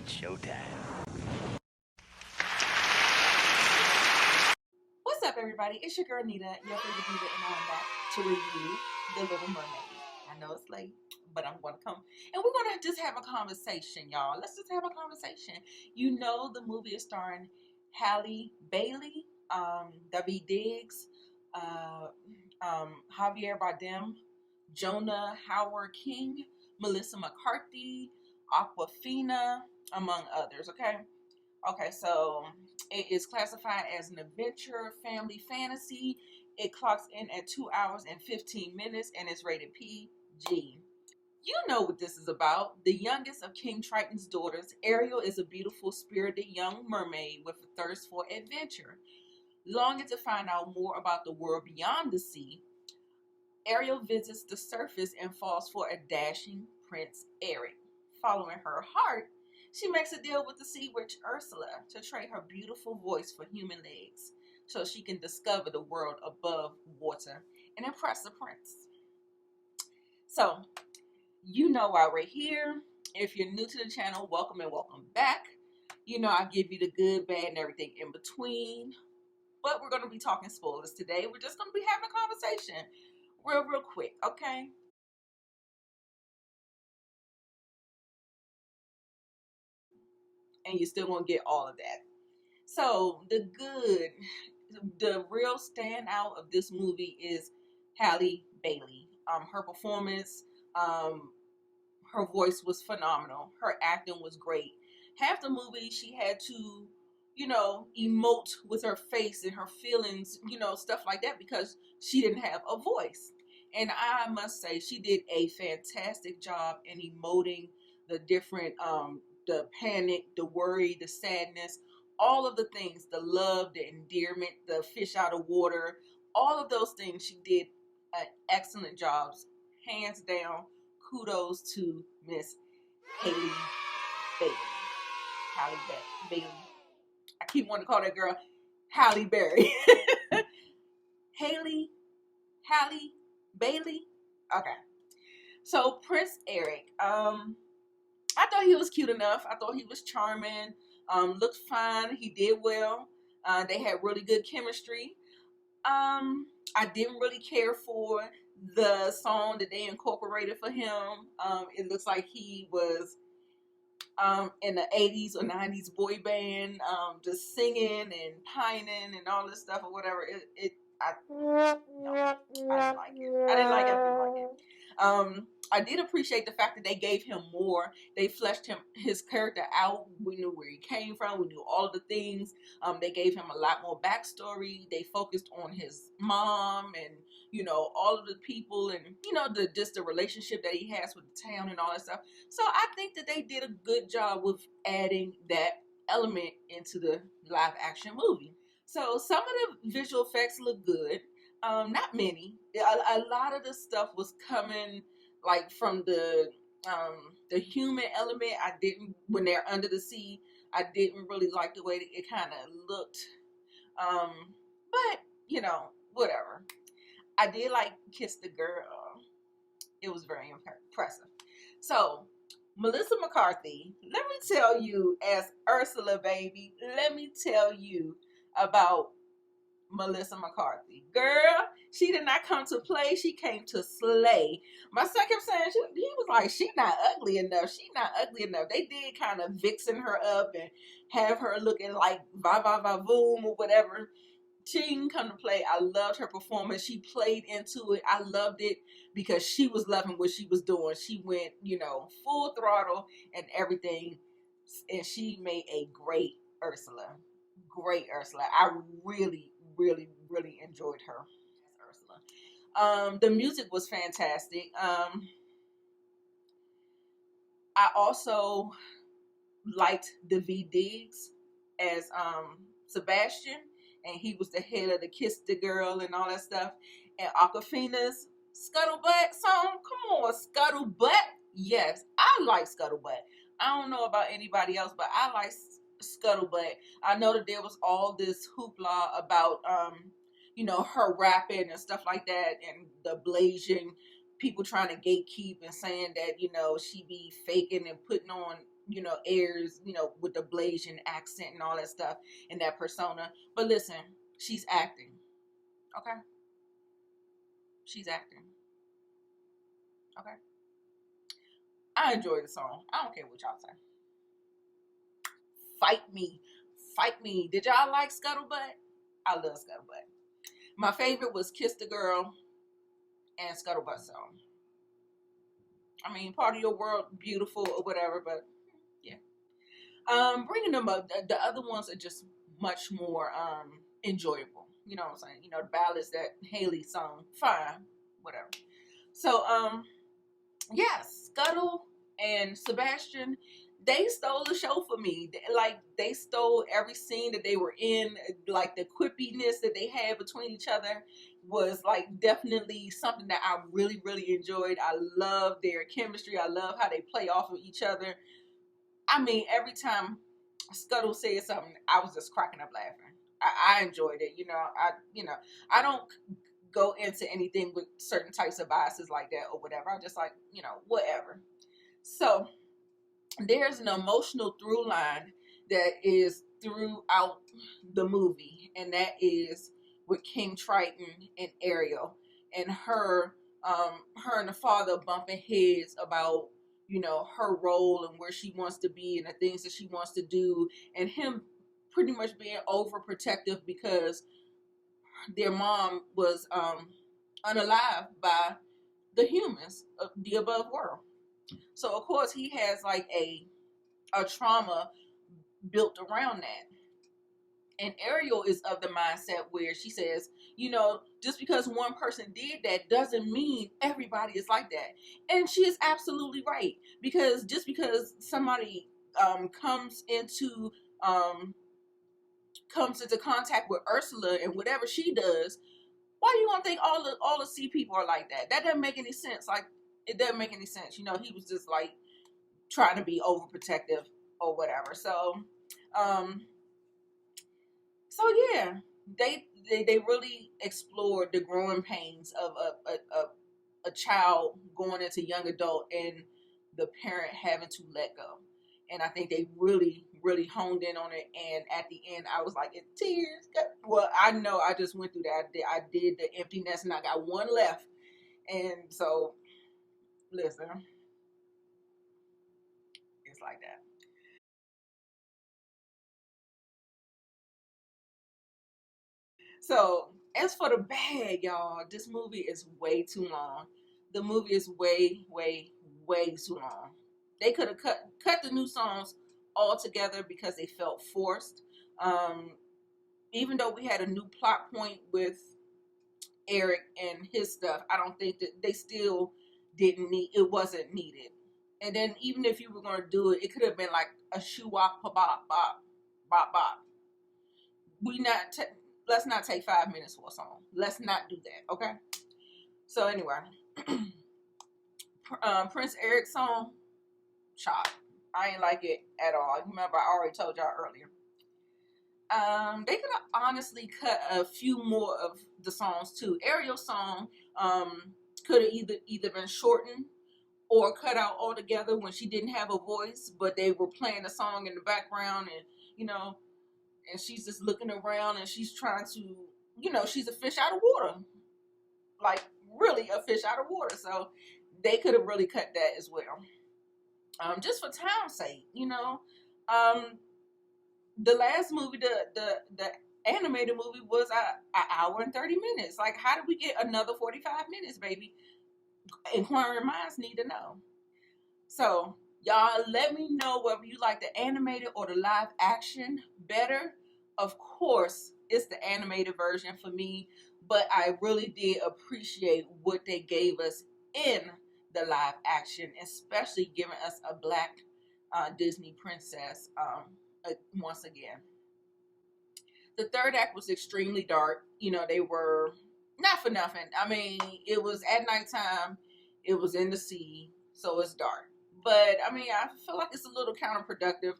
It's showtime. What's up, everybody? It's your girl Nita, your favorite Diva, and I'm back to review The Little Mermaid. I know it's late, but I'm going to come and we're going to just have a conversation, y'all. Let's just have a conversation. You know, the movie is starring Halle Bailey, David Diggs, Javier Bardem, Jonah Howard King, Melissa McCarthy, Aquafina, among others. Okay, so it is classified as an adventure family fantasy. It clocks in at 2 hours and 15 minutes and it's rated PG. You know what this is about. The youngest of King Triton's daughters, Ariel is a beautiful, spirited young mermaid with a thirst for adventure. Longing to find out more about the world beyond the sea, Ariel visits the surface and falls for a dashing Prince Eric. Following her heart, she makes a deal with the sea witch Ursula to trade her beautiful voice for human legs so she can discover the world above water and impress the prince. So, you know why we're here. If you're new to the channel, welcome and welcome back. You know I give you the good, bad, and everything in between. But we're going to be talking spoilers today. We're just going to be having a conversation real quick, okay? And you're still going to get all of that. So the real standout of this movie is Halle Bailey. Her performance, her voice was phenomenal. Her acting was great. Half the movie she had to, emote with her face and her feelings, stuff like that because she didn't have a voice. And I must say she did a fantastic job in emoting the different, the panic, the worry, the sadness, all of the things, the love, the endearment, the fish out of water, all of those things she did an excellent job. Hands down, kudos to Miss Halle Bailey. Halle Bailey. I keep wanting to call that girl Halle Berry. Halle Bailey. Okay. So Prince Eric. I thought he was cute enough. I thought he was charming. Looked fine. He did well. They had really good chemistry. I didn't really care for the song that they incorporated for him. It looks like he was in the 80s or 90s boy band, just singing and pining and all this stuff or whatever. No, I didn't like it. I didn't like it. I didn't like it. I did appreciate the fact that they gave him more. They fleshed his character out. We knew where he came from. We knew all of the things. They gave him a lot more backstory. They focused on his mom and all of the people and the relationship that he has with the town and all that stuff. So I think that they did a good job with adding that element into the live action movie. So some of the visual effects look good. Not many. A lot of the stuff was coming like from the human element. I didn't, when they're under the sea, I didn't really like the way that it kind of looked. But whatever. I did like Kiss the Girl. It was very impressive. So Melissa McCarthy, let me tell you, as Ursula, baby, let me tell you about Melissa McCarthy. Girl, she did not come to play. She came to slay. My son kept saying, he was like, she not ugly enough. She not ugly enough. They did kind of vixen her up and have her looking like va-va-va-voom or whatever. She didn't come to play. I loved her performance. She played into it. I loved it because she was loving what she was doing. She went, full throttle and everything. And she made a great Ursula. Great Ursula. I really enjoyed her as Ursula. The music was fantastic. I also liked David Diggs as Sebastian, and he was the head of the Kiss the Girl and all that stuff. And Aquafina's Scuttlebutt song, come on, Scuttlebutt. Yes, I like Scuttlebutt. I don't know about anybody else, but I like Scuttlebutt. I know that there was all this hoopla about her rapping and stuff like that, and the blazing people trying to gatekeep and saying that she be faking and putting on airs, with the Blasian accent and all that stuff and that persona. But listen, she's acting. Okay? She's acting. Okay? I enjoy the song. I don't care what y'all say. Fight me. Fight me. Did y'all like Scuttlebutt? I love Scuttlebutt. My favorite was Kiss the Girl and Scuttlebutt song. I mean, part of your world, beautiful or whatever, but yeah. Bringing them up, the other ones are just much more enjoyable. You know what I'm saying? The ballads that Halle sung, fine, whatever. So, yes, Scuttle and Sebastian, they stole the show for me. Like, they stole every scene that they were in. Like, the quippiness that they had between each other was, like, definitely something that I really, really enjoyed. I love their chemistry. I love how they play off of each other. I mean, every time Scuttle said something, I was just cracking up laughing. I enjoyed it. I don't go into anything with certain types of biases like that or whatever. I just like, whatever. So there's an emotional through line that is throughout the movie, and that is with King Triton and Ariel, and her and the father bumping heads about her role and where she wants to be and the things that she wants to do, and him pretty much being overprotective because their mom was unalived by the humans of the above world. So of course he has like a trauma built around that. And Ariel is of the mindset where she says, just because one person did that doesn't mean everybody is like that. And she is absolutely right. Because just because somebody comes into contact with Ursula and whatever she does, why do you want to think all the sea people are like that? That doesn't make any sense. Like, it doesn't make any sense. He was just like trying to be overprotective or whatever. So yeah, they really explored the growing pains of a child going into young adult and the parent having to let go. And I think they really, really honed in on it. And at the end, I was like in tears. Well, I know I just went through that. I did the empty nest, and I got one left. And so, listen, it's like that. So, as for the bag, y'all, this movie is way too long. The movie is way, way, way too long. They could have cut the new songs all together because they felt forced. Um, Even though we had a new plot point with Eric and his stuff, I don't think that they still didn't need. It wasn't needed. And then even if you were going to do it, it could have been like a shoo wop bop bop bop bop. We not. Let's not take 5 minutes for a song. Let's not do that, okay? So anyway, Prince Eric's song, chop. I ain't like it at all. Remember, I already told y'all earlier. They could have honestly cut a few more of the songs too. Ariel's song could have either been shortened or cut out altogether when she didn't have a voice, but they were playing a song in the background, and and she's just looking around and she's trying to, she's a fish out of water. Like, really a fish out of water. So they could have really cut that as well. Just for time's sake, the last movie, the animated movie was an hour and 30 minutes. Like, how did we get another 45 minutes, baby? Inquiring minds need to know. So, y'all, let me know whether you like the animated or the live action better. Of course, it's the animated version for me, but I really did appreciate what they gave us in the live action, especially giving us a black Disney princess once again. The third act was extremely dark. They were not for nothing. I mean, it was at nighttime. It was in the sea, so it's dark. But I mean, I feel like it's a little counterproductive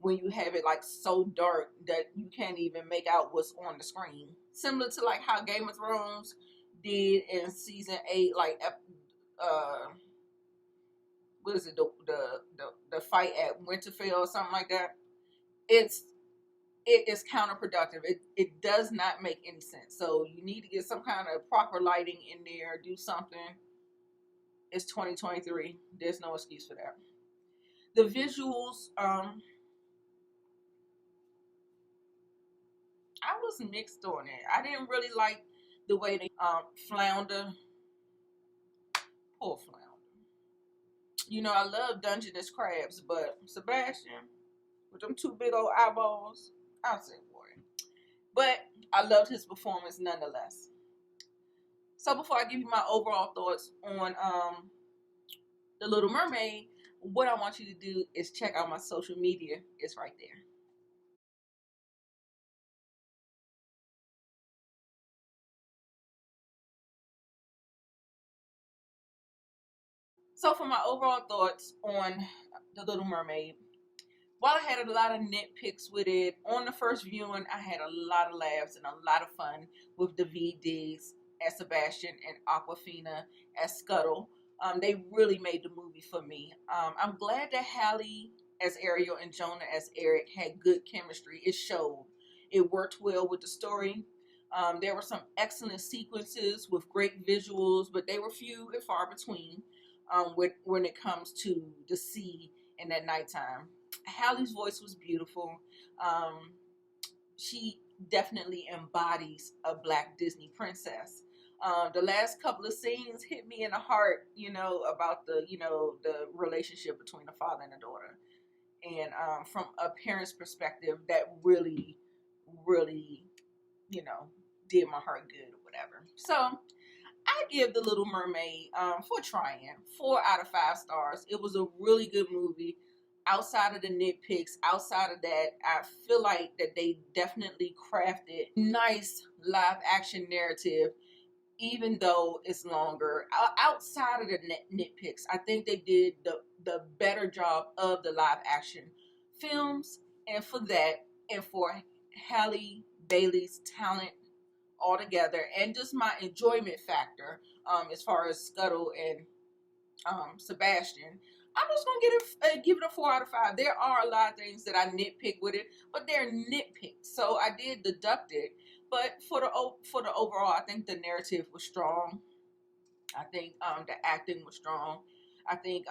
when you have it like so dark that you can't even make out what's on the screen. Similar to like how Game of Thrones did in season 8, like what is it, the fight at Winterfell or something like that. It is counterproductive. It does not make any sense. So you need to get some kind of proper lighting in there, do something. It's 2023. There's no excuse for that. The visuals, I was mixed on it. I didn't really like the way they Flounder. Poor Flounder. You know, I love Dungeness crabs, but Sebastian with them two big old eyeballs, I'll say for it. But I loved his performance nonetheless. So before I give you my overall thoughts on The Little Mermaid, what I want you to do is check out my social media. It's right there. So for my overall thoughts on The Little Mermaid, while I had a lot of nitpicks with it, on the first viewing, I had a lot of laughs and a lot of fun with Daveed Diggs as Sebastian and Aquafina as Scuttle. They really made the movie for me. I'm glad that Halle as Ariel and Jonah as Eric had good chemistry. It showed. It worked well with the story. There were some excellent sequences with great visuals, but they were few and far between when it comes to the sea in that nighttime. Halle's voice was beautiful. She definitely embodies a Black Disney princess. The last couple of scenes hit me in the heart, about the relationship between the father and the daughter. And from a parent's perspective, that really, really, did my heart good or whatever. So I give The Little Mermaid, for trying, 4 out of 5 stars. It was a really good movie. Outside of the nitpicks, outside of that, I feel like that they definitely crafted nice live action narrative, even though it's longer. Outside of the nitpicks, I think they did the better job of the live action films, and for that, and for Halle Bailey's talent altogether, and just my enjoyment factor, as far as Scuttle and Sebastian, I'm just gonna give it a 4 out of 5. There are a lot of things that I nitpick with it, but they're nitpicks, so I did deduct it. But for the overall, I think the narrative was strong. I think the acting was strong. I think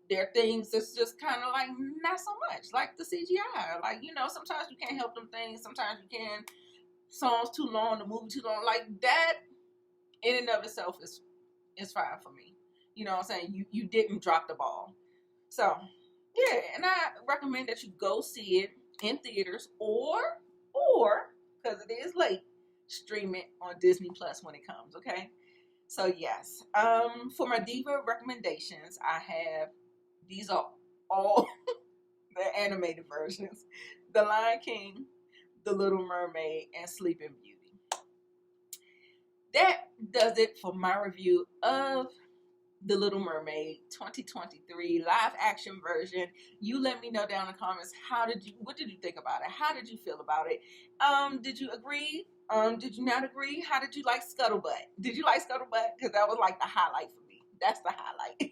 there are things that's just kind of like not so much, like the CGI. Like, sometimes you can't help them things. Sometimes you can. Songs too long, the movie too long, like that in and of itself is fine for me. You know what I'm saying? You didn't drop the ball. So yeah, and I recommend that you go see it in theaters, or because it is late, stream it on Disney Plus when it comes. Okay. So yes, for my Diva recommendations, I have, these are all the animated versions: The Lion King, The Little Mermaid, and Sleeping Beauty. That does it for my review of The Little Mermaid 2023 live action version. You let me know down in the comments, what did you think about it? How did you feel about it? Did you agree? Did you not agree? How did you like Scuttlebutt? Did you like Scuttlebutt? Because that was like the highlight for me. That's the highlight.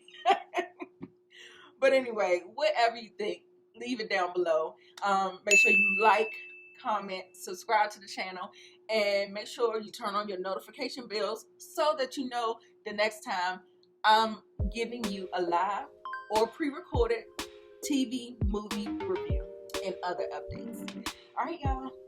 But anyway, whatever you think, leave it down below. Make sure you like, comment, subscribe to the channel, and make sure you turn on your notification bells so that you know the next time I'm giving you a live or pre-recorded TV movie review and other updates. All right, y'all.